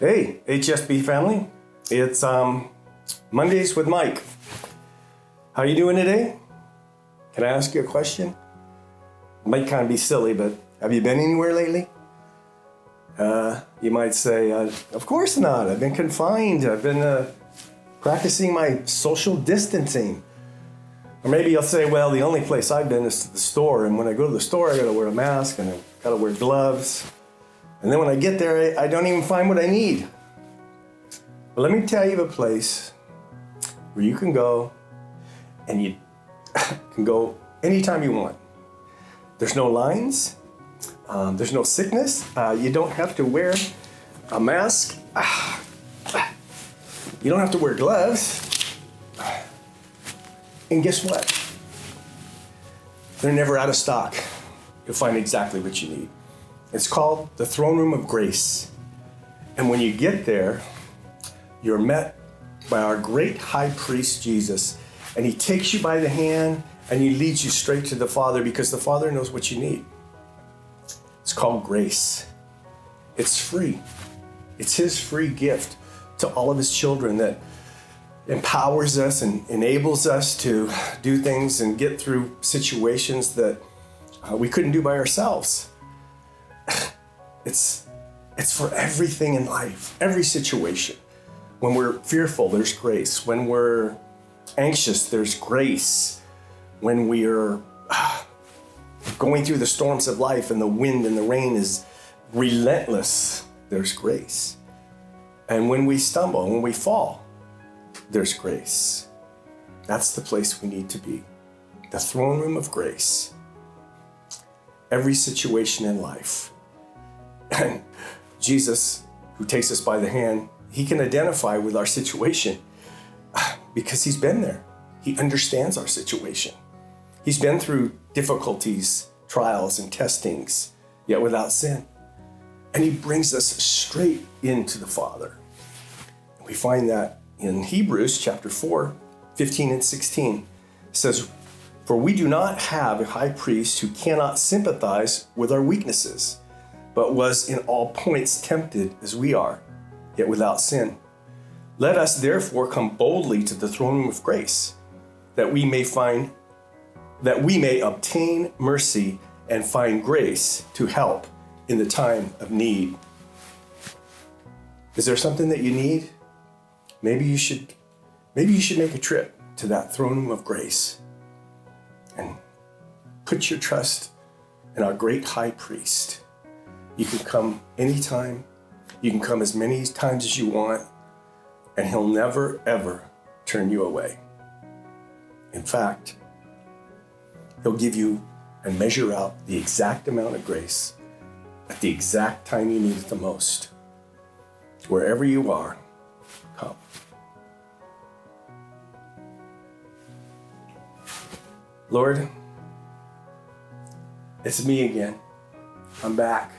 Hey, HSB family. It's Mondays with Mike. How you doing today? Can I ask you a question? It might kind of be silly, but have you been anywhere lately? You might say, of course not. I've been confined. I've been practicing my social distancing. Or maybe you'll say, well, the only place I've been is to the store. And when I go to the store, I gotta wear a mask and I gotta wear gloves. And then when I get there, I don't even find what I need. But let me tell you of a place where you can go and you can go anytime you want. There's no lines. There's no sickness. You don't have to wear a mask. You don't have to wear gloves. And guess what? They're never out of stock. You'll find exactly what you need. It's called the throne room of grace. And when you get there, you're met by our great high priest, Jesus. And he takes you by the hand and he leads you straight to the Father because the Father knows what you need. It's called grace. It's free. It's his free gift to all of his children that empowers us and enables us to do things and get through situations that we couldn't do by ourselves. It's for everything in life, every situation. When we're fearful, there's grace. When we're anxious, there's grace. When we're going through the storms of life and the wind and the rain is relentless, there's grace. And when we stumble, when we fall, there's grace. That's the place we need to be. The throne room of grace. Every situation in life. And Jesus, who takes us by the hand, he can identify with our situation because he's been there. He understands our situation. He's been through difficulties, trials, and testings, yet without sin. And he brings us straight into the Father. We find that in Hebrews chapter 4, 15 and 16. It says, "For we do not have a high priest who cannot sympathize with our weaknesses, but was in all points tempted as we are, yet without sin. Let us therefore come boldly to the throne room of grace, that we may obtain mercy and find grace to help in the time of need." Is there something that you need? Maybe you should make a trip to that throne room of grace and put your trust in our great high priest. You can come anytime. You can come as many times as you want, and he'll never, ever turn you away. In fact, he'll give you and measure out the exact amount of grace at the exact time you need it the most. Wherever you are, come. Lord, it's me again. I'm back.